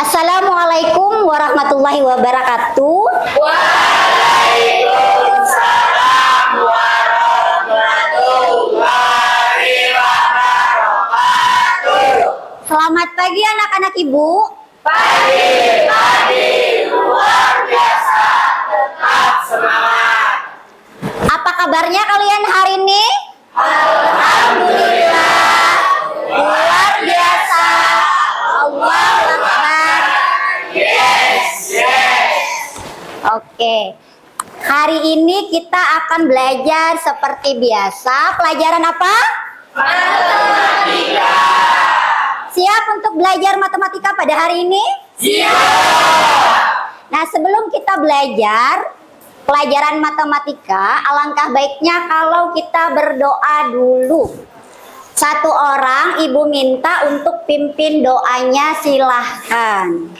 Assalamualaikum warahmatullahi wabarakatuh. Waalaikumsalam warahmatullahi wabarakatuh. Selamat pagi anak-anak ibu. Pagi luar biasa, tetap semangat. Apa kabarnya kalian hari ini? Alhamdulillah, luar biasa. Allahu Akbar. Yes. Oke. Hari ini kita akan belajar seperti biasa. Pelajaran apa? Matematika. Siap untuk belajar matematika pada hari ini? Siap. Nah, sebelum kita belajar pelajaran matematika, alangkah baiknya kalau kita berdoa dulu. Satu orang ibu minta untuk pimpin doanya, silahkan.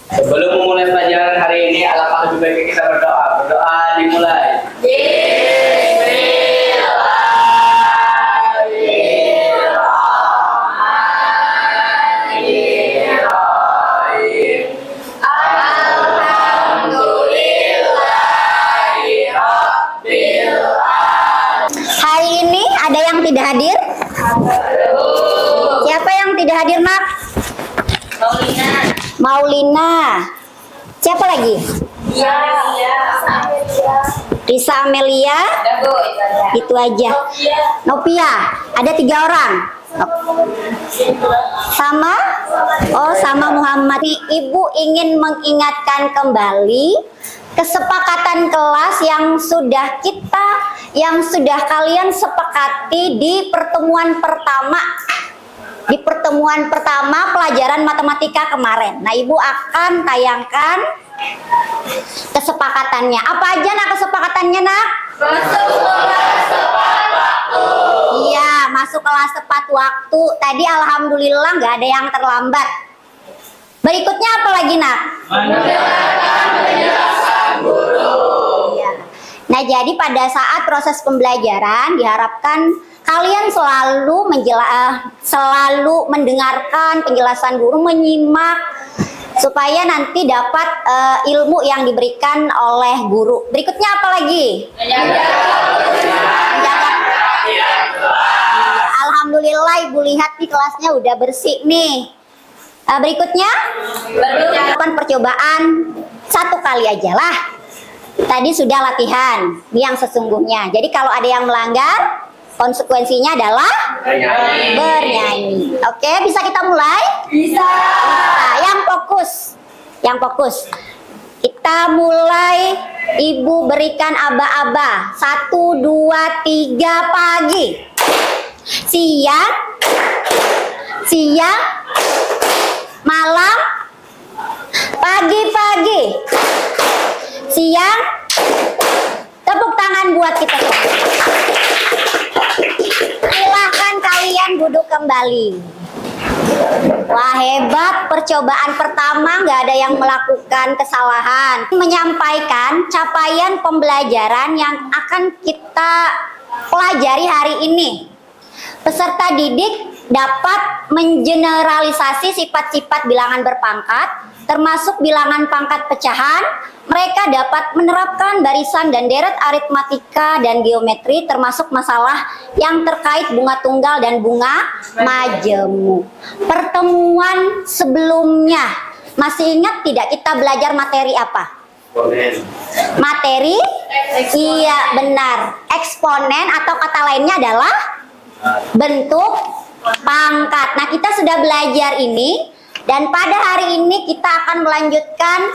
Sebelum memulai pelajaran hari ini, alangkah lebih baik kita berdoa. Berdoa dimulai. Hari ini ada yang tidak hadir? Siapa yang tidak hadir, Nak? Maulina. Siapa lagi? Risa Amelia. Itu aja. Novia. Ada 3 orang. Sama? Oh, sama Muhammad. Ibu ingin mengingatkan kembali kesepakatan kelas yang sudah kalian sepakati di pertemuan pertama. Di pertemuan pertama pelajaran matematika kemarin. Nah, ibu akan tayangkan kesepakatannya. Apa aja nak kesepakatannya, nak? Masuk kelas tepat waktu. Iya, masuk kelas tepat waktu. Tadi alhamdulillah nggak ada yang terlambat. Berikutnya apa lagi, nak? Mendengarkan penjelasan guru. Iya. Nah, jadi pada saat proses pembelajaran diharapkan kalian selalu mendengarkan penjelasan guru, menyimak supaya nanti dapat ilmu yang diberikan oleh guru. Berikutnya apa lagi? Alhamdulillah ibu lihat nih kelasnya udah bersih nih. Berikutnya percobaan 1 kali aja lah. Tadi sudah latihan yang sesungguhnya. Jadi kalau ada yang melanggar, konsekuensinya adalah bernyanyi. Oke, bisa kita mulai? Bisa. Nah, yang fokus. Kita mulai. Ibu berikan aba-aba. 1, 2, 3 pagi. Siang, malam, pagi. Siang, tepuk tangan buat kita semua. Silahkan kalian duduk kembali. Wah, hebat, percobaan pertama nggak ada yang melakukan kesalahan. Menyampaikan capaian pembelajaran yang akan kita pelajari hari ini. Peserta didik dapat mengeneralisasi sifat-sifat bilangan berpangkat, termasuk bilangan pangkat pecahan. Mereka dapat menerapkan barisan dan deret aritmatika dan geometri, termasuk masalah yang terkait bunga tunggal dan bunga majemuk. Pertemuan sebelumnya, masih ingat tidak kita belajar materi apa? Materi? Iya, benar. Eksponen atau kata lainnya adalah bentuk pangkat. Nah, kita sudah belajar ini. Dan pada hari ini kita akan melanjutkan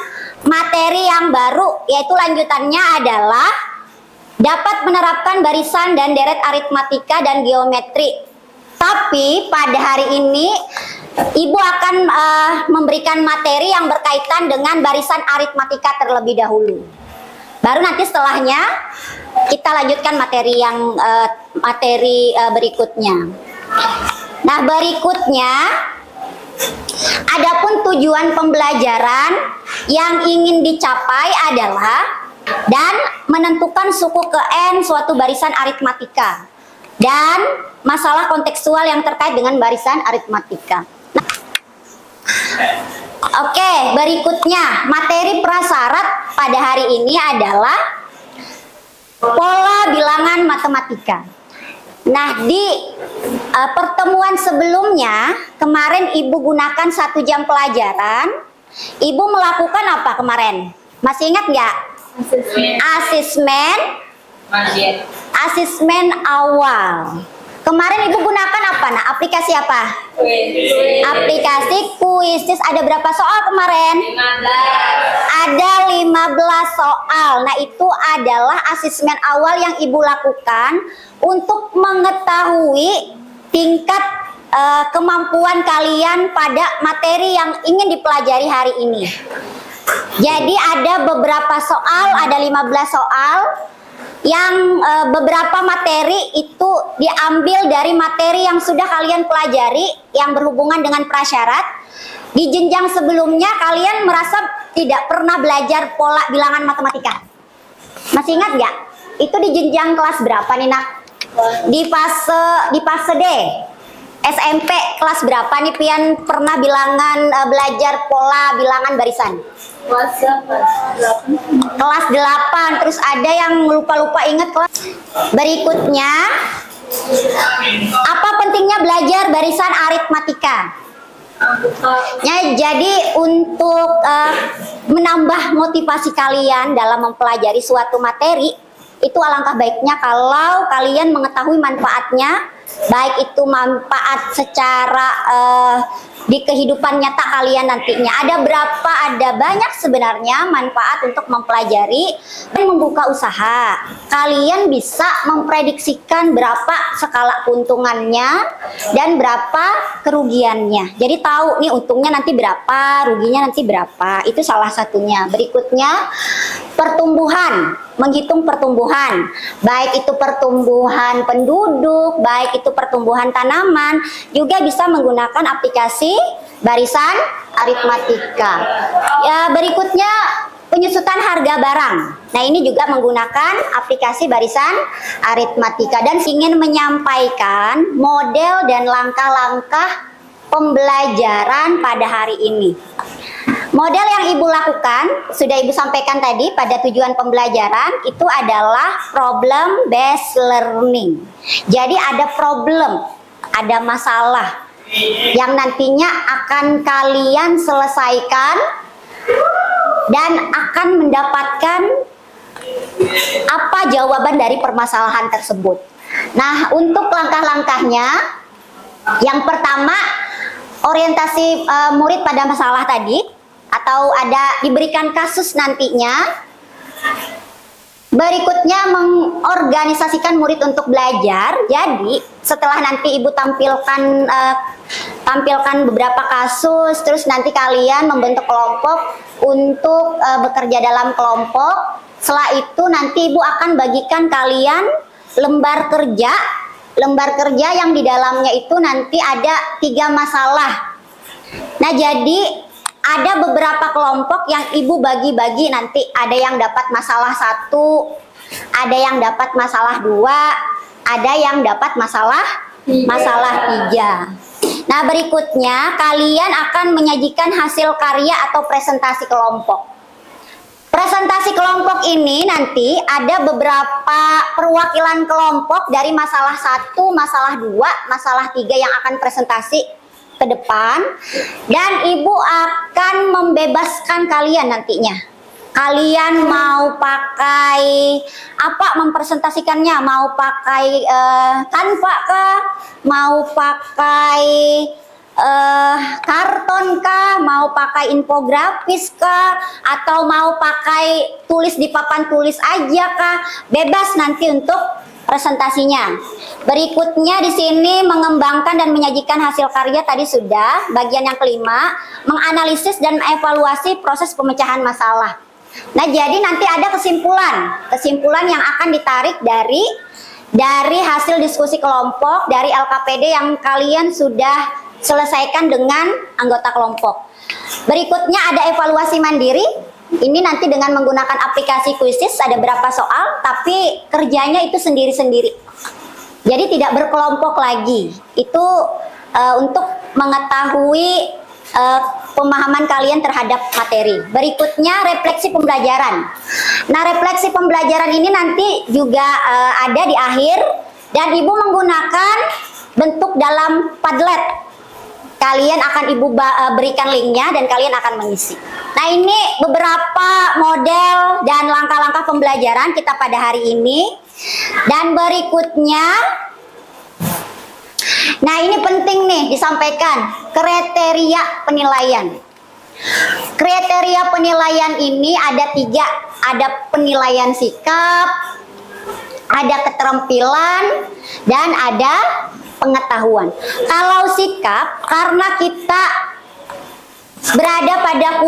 materi yang baru, yaitu lanjutannya adalah dapat menerapkan barisan dan deret aritmatika dan geometri. Tapi pada hari ini ibu akan memberikan materi yang berkaitan dengan barisan aritmatika terlebih dahulu. Baru nanti setelahnya kita lanjutkan materi yang berikutnya. Nah, berikutnya adapun tujuan pembelajaran yang ingin dicapai adalah dan menentukan suku ke N suatu barisan aritmatika, dan masalah kontekstual yang terkait dengan barisan aritmatika. Oke, berikutnya materi prasyarat pada hari ini adalah pola bilangan matematika. Nah, di pertemuan sebelumnya kemarin Ibu gunakan 1 jam pelajaran. Ibu melakukan apa kemarin? Masih ingat nggak? Asesmen awal. Kemarin Ibu gunakan apa? Nah, aplikasi apa? Aplikasi Quizizz. Ada berapa soal kemarin? 15. Ada 15 soal. Nah, itu adalah asesmen awal yang Ibu lakukan untuk mengetahui tingkat kemampuan kalian pada materi yang ingin dipelajari hari ini. Jadi ada beberapa soal, ada 15 soal. Yang beberapa materi itu diambil dari materi yang sudah kalian pelajari yang berhubungan dengan prasyarat. Di jenjang sebelumnya kalian merasa tidak pernah belajar pola bilangan matematika. Masih ingat nggak? Itu di jenjang kelas berapa nih, Nak? Di fase D. SMP kelas berapa nih Pian pernah belajar pola bilangan barisan? Kelas 8. Terus ada yang lupa-lupa ingat kelas. Berikutnya, apa pentingnya belajar barisan aritmatika? Ya, jadi untuk menambah motivasi kalian dalam mempelajari suatu materi, itu alangkah baiknya kalau kalian mengetahui manfaatnya, baik itu manfaat secara di kehidupan nyata kalian nantinya. Ada banyak sebenarnya manfaat untuk mempelajari dan membuka usaha. Kalian bisa memprediksikan berapa skala keuntungannya dan berapa kerugiannya. Jadi tahu nih untungnya nanti berapa, ruginya nanti berapa. Itu salah satunya. Berikutnya, pertumbuhan. Menghitung pertumbuhan, baik itu pertumbuhan penduduk, baik itu pertumbuhan tanaman, juga bisa menggunakan aplikasi barisan aritmatika. Ya, berikutnya penyusutan harga barang. Nah, ini juga menggunakan aplikasi barisan aritmatika dan ingin menyampaikan model dan langkah-langkah pembelajaran pada hari ini. Model yang Ibu lakukan, sudah Ibu sampaikan tadi pada tujuan pembelajaran, itu adalah problem based learning. Jadi ada problem, ada masalah yang nantinya akan kalian selesaikan dan akan mendapatkan apa jawaban dari permasalahan tersebut. Nah, untuk langkah-langkahnya, yang pertama, orientasi murid pada masalah tadi, atau ada diberikan kasus nantinya. Berikutnya, mengorganisasikan murid untuk belajar. Jadi setelah nanti Ibu tampilkan beberapa kasus, terus nanti kalian membentuk kelompok untuk bekerja dalam kelompok. Setelah itu nanti Ibu akan bagikan kalian lembar kerja yang di dalamnya itu nanti ada 3 masalah. Nah, jadi ada beberapa kelompok yang Ibu bagi-bagi, nanti ada yang dapat masalah 1, ada yang dapat masalah 2, ada yang dapat masalah 3. Nah, berikutnya kalian akan menyajikan hasil karya atau presentasi kelompok. Presentasi kelompok ini nanti ada beberapa perwakilan kelompok dari masalah 1, masalah 2, masalah 3 yang akan presentasi ke depan, dan Ibu akan membebaskan kalian nantinya. Kalian mau pakai apa mempresentasikannya? Mau pakai Canva kah? Mau pakai karton kah? Mau pakai infografis kah? Atau mau pakai tulis di papan tulis aja kah? Bebas nanti untuk presentasinya. Berikutnya di sini mengembangkan dan menyajikan hasil karya tadi sudah. Bagian yang kelima, menganalisis dan mengevaluasi proses pemecahan masalah. Nah, jadi nanti ada kesimpulan yang akan ditarik dari hasil diskusi kelompok dari LKPD yang kalian sudah selesaikan dengan anggota kelompok. Berikutnya ada evaluasi mandiri. Ini nanti dengan menggunakan aplikasi Quizizz ada berapa soal, tapi kerjanya itu sendiri-sendiri. Jadi tidak berkelompok lagi. Itu untuk mengetahui pemahaman kalian terhadap materi. Berikutnya refleksi pembelajaran. Nah, refleksi pembelajaran ini nanti juga ada di akhir dan Ibu menggunakan bentuk dalam Padlet. Kalian akan Ibu berikan linknya dan kalian akan mengisi. Nah, ini beberapa model dan langkah-langkah pembelajaran kita pada hari ini. Dan berikutnya, nah ini penting nih disampaikan, kriteria penilaian. Kriteria penilaian ini ada 3, ada penilaian sikap, ada keterampilan, dan ada pengetahuan. Kalau sikap, karena kita berada pada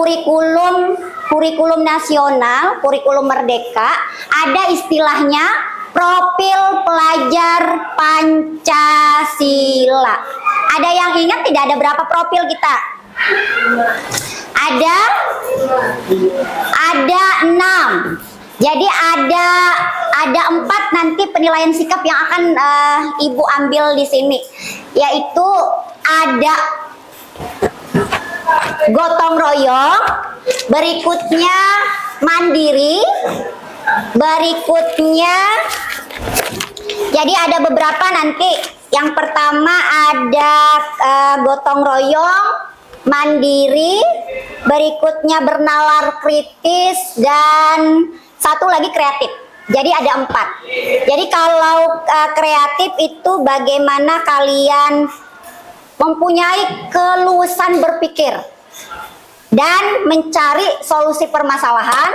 kurikulum nasional, kurikulum merdeka, ada istilahnya profil pelajar Pancasila. Ada yang ingat tidak ada berapa profil kita? Ada 6. Jadi ada 4 nanti penilaian sikap yang akan Ibu ambil di sini, yaitu ada gotong royong, berikutnya mandiri, berikutnya jadi ada beberapa nanti. Yang pertama ada gotong royong, mandiri, berikutnya bernalar kritis, dan satu lagi kreatif. Jadi ada 4. Jadi kalau kreatif itu bagaimana kalian mempunyai keluasan berpikir dan mencari solusi permasalahan.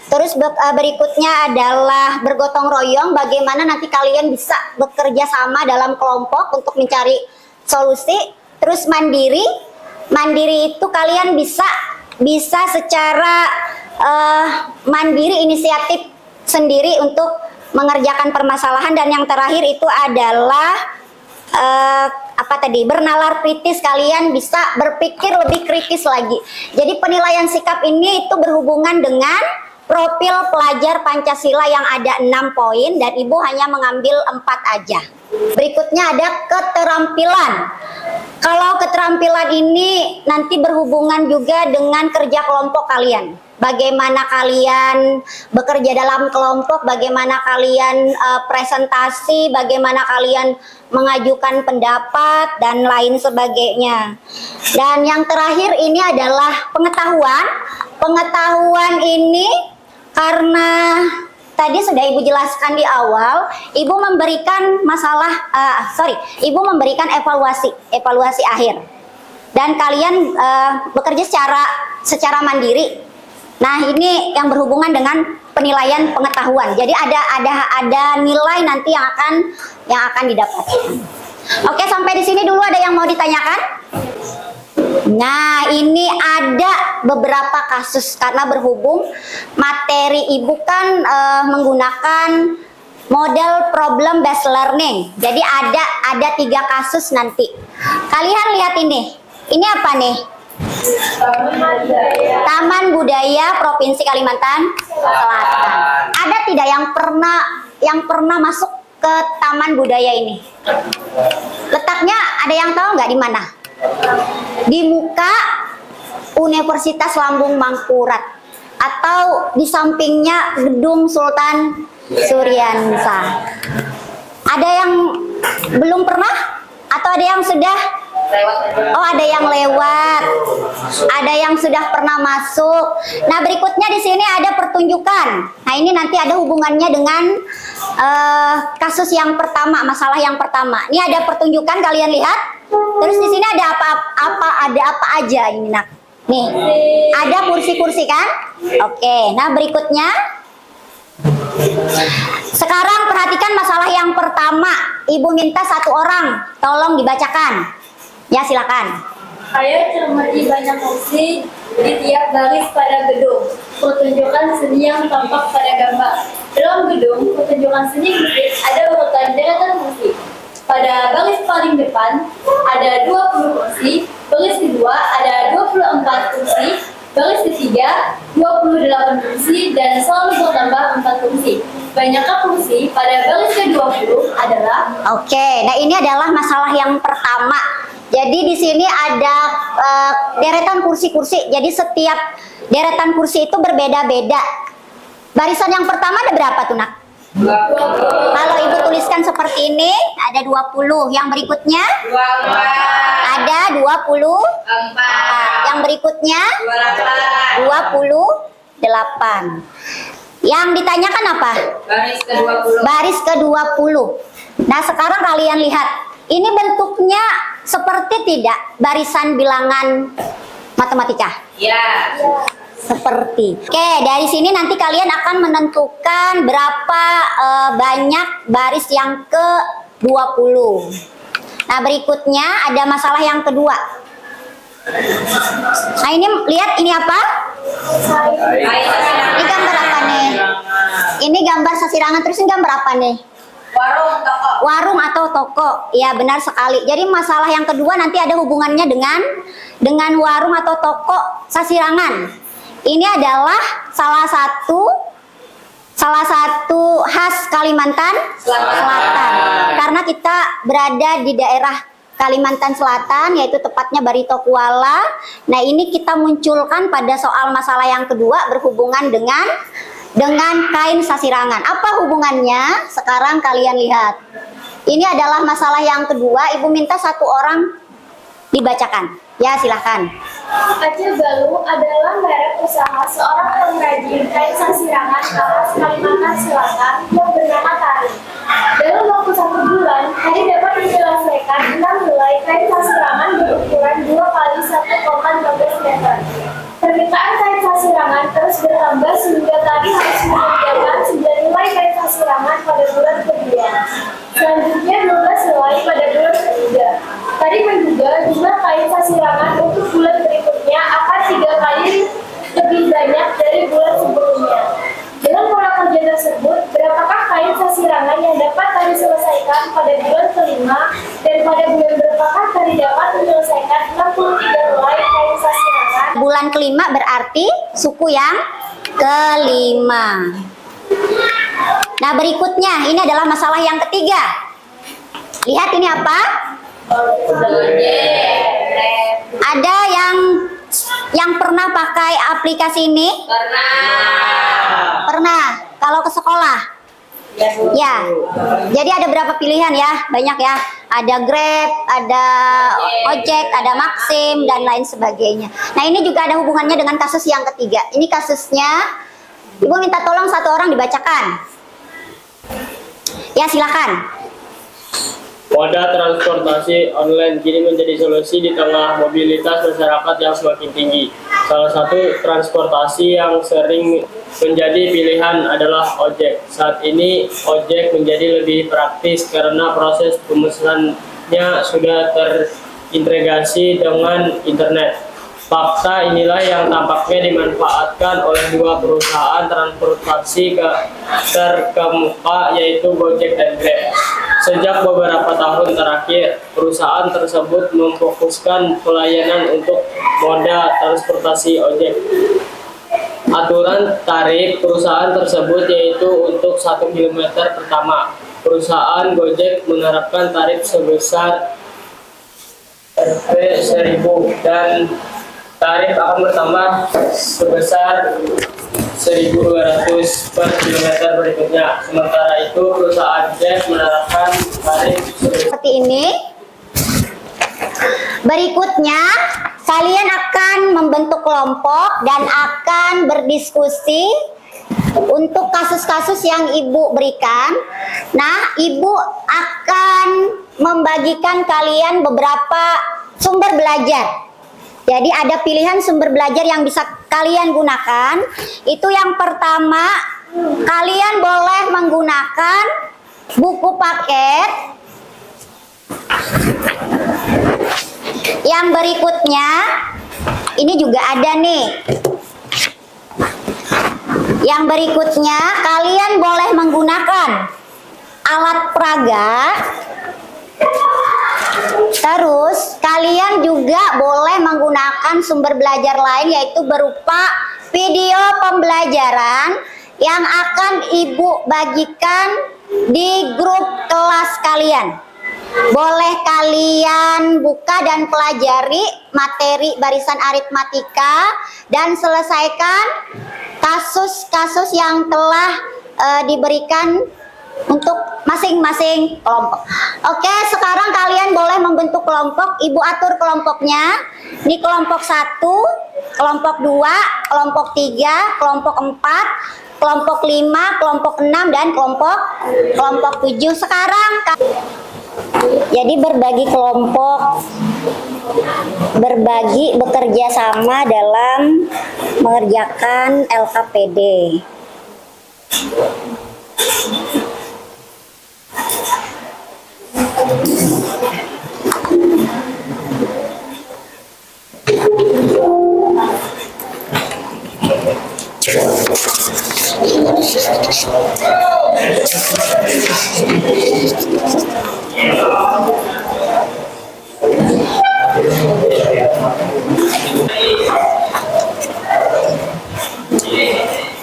Terus berikutnya adalah bergotong royong, bagaimana nanti kalian bisa bekerja sama dalam kelompok untuk mencari solusi. Terus mandiri itu kalian bisa secara mandiri, inisiatif sendiri untuk mengerjakan permasalahan. Dan yang terakhir itu adalah bernalar kritis, kalian bisa berpikir lebih kritis lagi. Jadi penilaian sikap ini itu berhubungan dengan profil pelajar Pancasila yang ada 6 poin dan Ibu hanya mengambil 4 aja. Berikutnya ada keterampilan. Kalau keterampilan ini nanti berhubungan juga dengan kerja kelompok kalian. Bagaimana kalian bekerja dalam kelompok, bagaimana kalian presentasi, bagaimana kalian mengajukan pendapat, dan lain sebagainya. Dan yang terakhir ini adalah pengetahuan. Pengetahuan ini karena tadi sudah Ibu jelaskan di awal, Ibu memberikan Ibu memberikan evaluasi akhir. Dan kalian bekerja secara mandiri. Nah, ini yang berhubungan dengan penilaian pengetahuan. Jadi ada nilai nanti yang akan didapatkan. Oke, sampai di sini dulu. Ada yang mau ditanyakan? Nah, ini ada beberapa kasus karena berhubung materi Ibu kan menggunakan model problem based learning. Jadi ada 3 kasus nanti. Kalian lihat ini. Ini apa nih? Taman Budaya Provinsi Kalimantan Selatan. Ada tidak yang pernah masuk ke Taman Budaya ini? Letaknya ada yang tahu nggak di mana? Di muka Universitas Lambung Mangkurat atau di sampingnya Gedung Sultan Suryansa. Ada yang belum pernah atau ada yang sudah? Oh, ada yang lewat, ada yang sudah pernah masuk. Nah, berikutnya di sini ada pertunjukan. Nah, ini nanti ada hubungannya dengan kasus yang pertama, masalah yang pertama. Ini ada pertunjukan, kalian lihat. Terus di sini ada apa aja ini, nak. Nih, ada kursi-kursi kan? Oke. Nah, berikutnya. Sekarang perhatikan masalah yang pertama. Ibu minta 1 orang, tolong dibacakan. Ya, silakan. Ayo cermati banyak fungsi di tiap baris pada gedung. Pertunjukan seni yang tampak pada gambar. Dalam gedung, pertunjukan seni musik ada urutan deretan musik. Pada baris paling depan ada 20 kursi, baris kedua ada 24 kursi, Baris ketiga, 28 fungsi dan selalu bertambah 4 fungsi. Banyaknya fungsi pada baris ke-20 adalah... Oke, nah ini adalah masalah yang pertama. Jadi di sini ada deretan kursi-kursi. Jadi setiap deretan kursi itu berbeda-beda. Barisan yang pertama ada berapa tuh, Nak? 20. Kalau Ibu tuliskan seperti ini, ada 20. Yang berikutnya? 24. Ada 24. Yang berikutnya? 28. Yang ditanyakan apa? Baris ke-20. Baris ke-20. Nah, sekarang kalian lihat. Ini bentuknya seperti tidak barisan bilangan matematika? Ya. Seperti. Oke, dari sini nanti kalian akan menentukan berapa banyak baris yang ke-20. Nah, berikutnya ada masalah yang kedua. Nah, ini lihat ini apa? Ini gambar apa nih? Ini gambar sasirangan, terus ini gambar apa nih? Warung, toko. Warung atau toko. Ya, benar sekali. Jadi masalah yang kedua nanti ada hubungannya dengan warung atau toko sasirangan. Ini adalah salah satu khas Kalimantan Selatan. Karena kita berada di daerah Kalimantan Selatan, yaitu tepatnya Barito Kuala. Nah, ini kita munculkan pada soal masalah yang kedua berhubungan dengan kain sasirangan. Apa hubungannya? Sekarang kalian lihat. Ini adalah masalah yang kedua. Ibu minta satu orang dibacakan. Ya, silahkan. Acil Galuh adalah merek usaha seorang pengrajin kain sasirangan khas Kalimantan Selatan yang bernama Tari. Dalam waktu 1 bulan, Tari dapat menyelesaikan 6 helai kain sasirangan berukuran 2 x 1,15 meter. Permintaan kain sasirangan terus bertambah sehingga Tari harus menyediakan 9 helai kain sasirangan pada bulan kedua. Selanjutnya 12 helai pada bulan ketiga. Tadi menduga jumlah kain sasirangan untuk bulan berikutnya akan 3 kali lebih banyak dari bulan sebelumnya. Dengan pola kerja tersebut, berapakah kain sasirangan yang dapat Tari selesaikan pada bulan kelima dan pada bulan berapakah Tari dapat menyelesaikan 63 helai kain sasirangan? Bulan kelima berarti suku yang kelima. Nah, berikutnya ini adalah masalah yang ketiga. Lihat ini apa? Ada yang pernah pakai aplikasi ini? Pernah. Kalau ke sekolah? Ya. Jadi ada berapa pilihan ya? Banyak ya. Ada Grab, ada Ojek, ada Maxim, dan lain sebagainya. Nah, ini juga ada hubungannya dengan kasus yang ketiga. Ini kasusnya, Ibu minta tolong satu orang dibacakan. Ya, silakan. Moda transportasi online kini menjadi solusi di tengah mobilitas masyarakat yang semakin tinggi. Salah satu transportasi yang sering menjadi pilihan adalah ojek. Saat ini ojek menjadi lebih praktis karena proses pemesanannya sudah terintegrasi dengan internet. Fakta inilah yang tampaknya dimanfaatkan oleh dua perusahaan transportasi terkemuka yaitu Gojek dan Grab. Sejak beberapa tahun terakhir, perusahaan tersebut memfokuskan pelayanan untuk moda transportasi ojek. Aturan tarif perusahaan tersebut yaitu untuk 1 km pertama. Perusahaan Gojek menerapkan tarif sebesar Rp1.000 dan tarif akan bertambah sebesar 1.200 per kilometer berikutnya. Sementara itu, perusahaan Grab menerapkan tarif Seperti ini. Berikutnya, kalian akan membentuk kelompok dan akan berdiskusi untuk kasus-kasus yang Ibu berikan. Nah, Ibu akan membagikan kalian beberapa sumber belajar. Jadi ada pilihan sumber belajar yang bisa kalian gunakan. Itu yang pertama, kalian boleh menggunakan buku paket. Yang berikutnya, ini juga ada nih. Yang berikutnya, kalian boleh menggunakan alat peraga. Terus, kalian Kalian juga boleh menggunakan sumber belajar lain yaitu berupa video pembelajaran yang akan Ibu bagikan di grup kelas kalian. Boleh kalian buka dan pelajari materi barisan aritmatika dan selesaikan kasus-kasus yang telah diberikan untuk masing-masing kelompok. Oke, sekarang kalian boleh membentuk kelompok. Ibu atur kelompoknya. Ini kelompok 1, kelompok 2, kelompok 3, kelompok 4, kelompok 5, kelompok 6, dan kelompok 7. Sekarang jadi berbagi kelompok, bekerja sama dalam mengerjakan LKPD.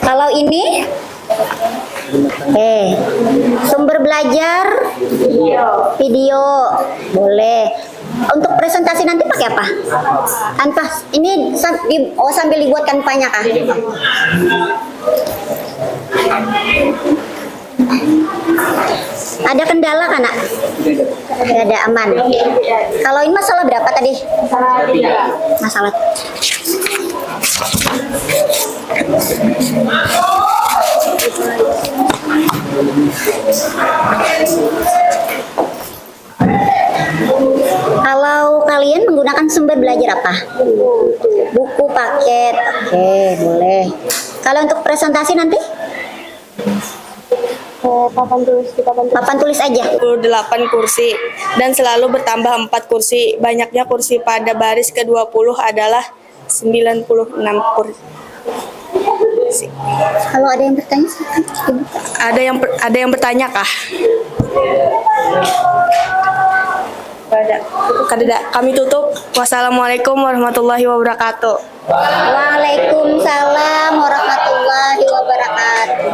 Kalau ini sumber belajar video boleh. Untuk presentasi nanti pakai apa? Tanpa ini sambil dibuat kanvanya kah? Ada kendala kan, Nak? Tidak ada, aman. Kalau ini masalah berapa tadi? Masalah. Kalau kalian menggunakan sumber belajar apa? Buku paket. Oke, boleh. Kalau untuk presentasi nanti? Papan tulis aja. 28 kursi dan selalu bertambah 4 kursi. Banyaknya kursi pada baris ke-20 adalah 96 kursi. Kalau ada yang bertanya, silakan. Ada yang bertanya kah? Kada. Kami tutup. Wassalamualaikum warahmatullahi wabarakatuh. Waalaikumsalam warahmatullahi wabarakatuh.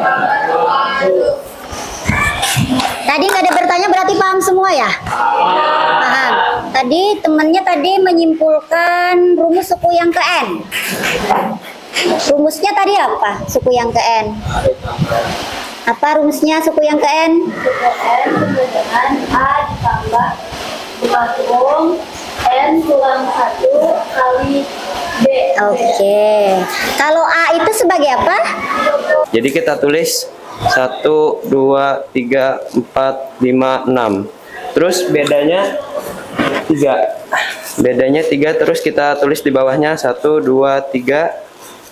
Tadi nggak ada bertanya, berarti paham semua ya? Paham. Tadi temannya menyimpulkan rumus suku yang ke N. Rumusnya tadi apa? Suku yang ke N. Apa rumusnya suku yang ke N? Suku N sama dengan A ditambah 5 N kurang 1 kali B. Oke. Kalau A itu sebagai apa? Jadi kita tulis 1, 2, 3, 4, 5, 6. Terus bedanya 3. Bedanya 3, terus kita tulis di bawahnya 1, 2, 3,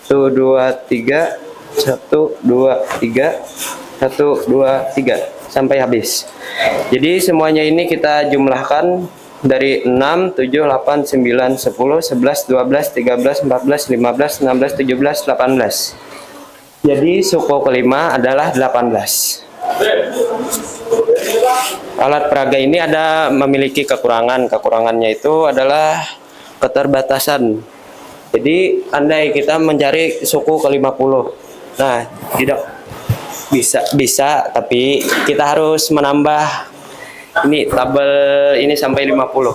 1, 2, 3, 1, 2, 3, 1, 2, 3 sampai habis. Jadi semuanya ini kita jumlahkan dari 6, 7, 8, 9, 10, 11, 12, 13, 14, 15, 16, 17, 18. Jadi suku kelima adalah 18. Alat peraga ini memiliki kekurangan. Kekurangannya itu adalah keterbatasan. Jadi andai kita mencari suku ke-50. Nah, tidak bisa, tapi kita harus menambah ini tabel ini sampai 50.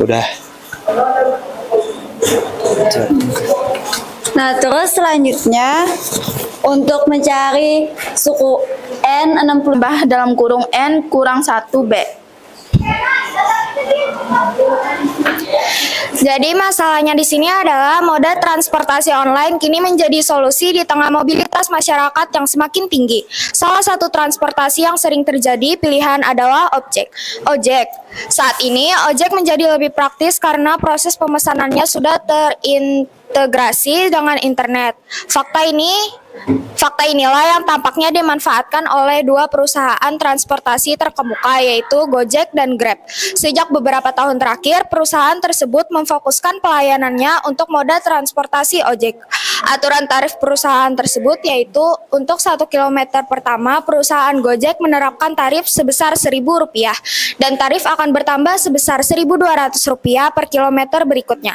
Udah. Nah, terus selanjutnya untuk mencari suku N60 dalam kurung N kurang 1B. Jadi masalahnya di sini adalah moda transportasi online kini menjadi solusi di tengah mobilitas masyarakat yang semakin tinggi. Salah satu transportasi yang sering terjadi pilihan adalah ojek. Saat ini ojek menjadi lebih praktis karena proses pemesanannya sudah terintegrasi dengan internet. Fakta inilah yang tampaknya dimanfaatkan oleh dua perusahaan transportasi terkemuka, yaitu Gojek dan Grab. Sejak beberapa tahun terakhir, perusahaan tersebut memfokuskan pelayanannya untuk moda transportasi ojek. Aturan tarif perusahaan tersebut yaitu untuk 1 kilometer pertama perusahaan Gojek menerapkan tarif sebesar Rp1.000 dan tarif akan bertambah sebesar Rp1.200 per kilometer berikutnya.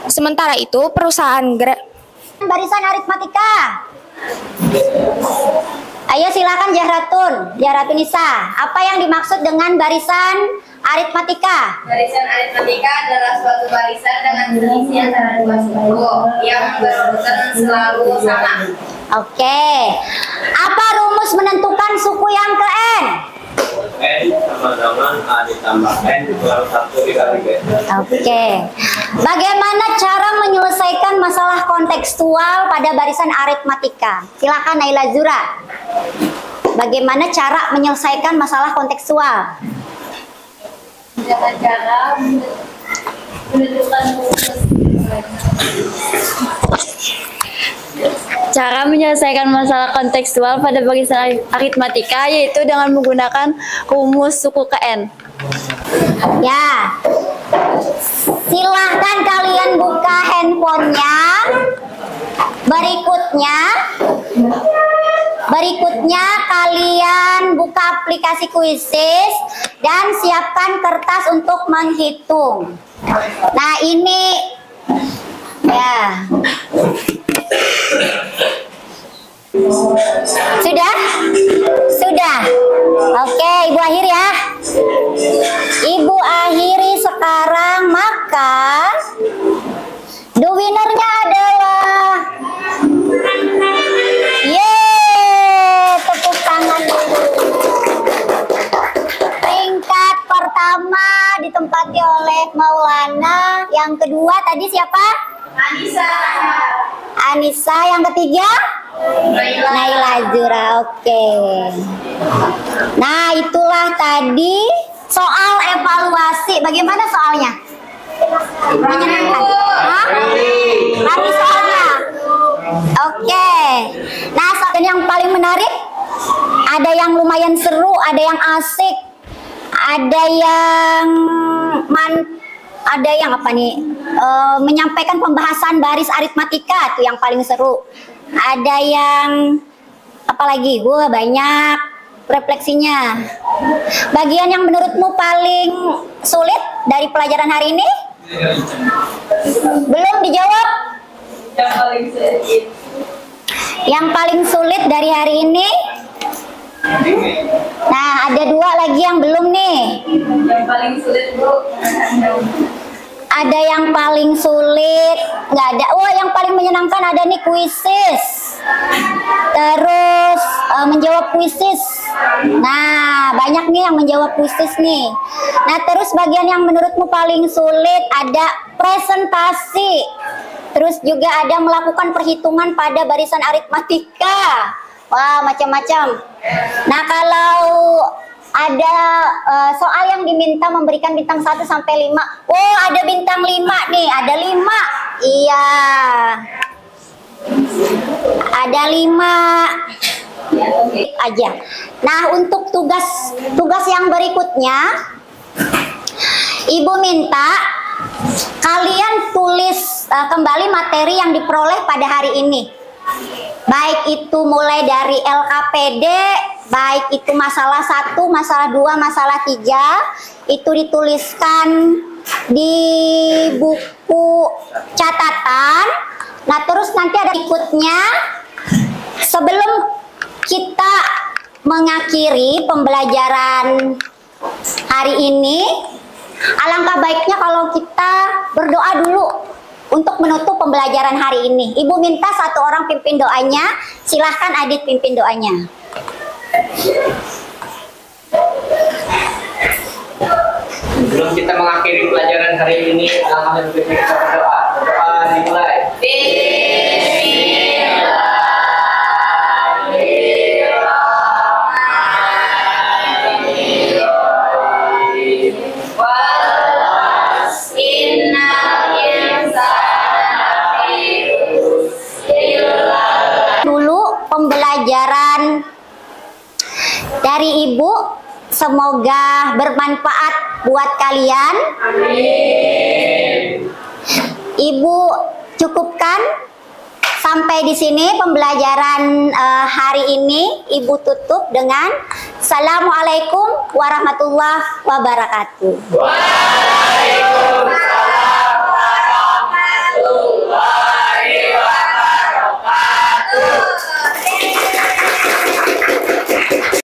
Sementara itu perusahaan Barisan aritmatika. Ayo silakan Jahratun Nisa. Apa yang dimaksud dengan barisan aritmatika? Barisan aritmatika adalah suatu barisan dengan selisih antara dua suku yang berurutan selalu sama. Oke. Apa rumus menentukan suku yang ke N? N sama dengan A ditambah N kurang 1 dikali B. Oke. Bagaimana cara menyelesaikan masalah kontekstual pada barisan aritmatika? Silakan Naila Zura. Bagaimana cara menyelesaikan masalah kontekstual? Dengan cara menentukan rumus. Cara menyelesaikan masalah kontekstual pada barisan aritmatika yaitu dengan menggunakan rumus suku ke N. Ya. Silahkan kalian buka handphonenya. Berikutnya kalian buka aplikasi Quizizz dan siapkan kertas untuk menghitung. Nah ini ya. Sudah. Oke, Ibu akhiri ya. Ibu akhiri sekarang, maka the winner-nya adalah tepuk tangan dulu. Peringkat pertama ditempati oleh Maulana. Yang kedua tadi siapa? Anissa. Yang ketiga? Naila Zura. Oke. Nah, itulah tadi soal evaluasi. Bagaimana soalnya? Menyenangkan? Lari soalnya. Oke. Nah, soal yang paling menarik, ada yang lumayan seru, ada yang asik, ada yang apa nih? Menyampaikan pembahasan baris aritmatika, itu yang paling seru. Ada yang apa lagi? Banyak refleksinya. Bagian yang menurutmu paling sulit dari pelajaran hari ini? Belum dijawab? Yang paling sulit dari hari ini? Nah, ada 2 lagi yang belum nih. Yang paling sulit, Bu. Ada yang paling sulit, nggak ada. Yang paling menyenangkan ada nih Quizizz. Terus menjawab Quizizz. Nah, banyak nih yang menjawab Quizizz nih. Nah, terus bagian yang menurutmu paling sulit ada presentasi. Terus juga ada melakukan perhitungan pada barisan aritmatika. Wah, macam-macam. Nah, kalau ada soal yang diminta memberikan bintang 1 sampai 5. Oh, ada bintang 5 nih, ada 5. Iya. Ada 5. Aja. Nah, untuk tugas yang berikutnya, Ibu minta kalian tulis kembali materi yang diperoleh pada hari ini. Baik itu mulai dari LKPD, baik itu masalah 1, masalah 2, masalah 3, itu dituliskan di buku catatan. Nah, terus nanti ada ikutnya. Sebelum kita mengakhiri pembelajaran hari ini, alangkah baiknya kalau kita berdoa dulu untuk menutup pembelajaran hari ini. Ibu minta 1 orang pimpin doanya. Silahkan Adit pimpin doanya. Sebelum kita mengakhiri pelajaran hari ini, alangkah lebih baik kita berdoa. Berdoa dimulai. Pembelajaran dari Ibu semoga bermanfaat buat kalian. Amin. Ibu cukupkan sampai di sini pembelajaran hari ini. Ibu tutup dengan Assalamualaikum warahmatullahi wabarakatuh.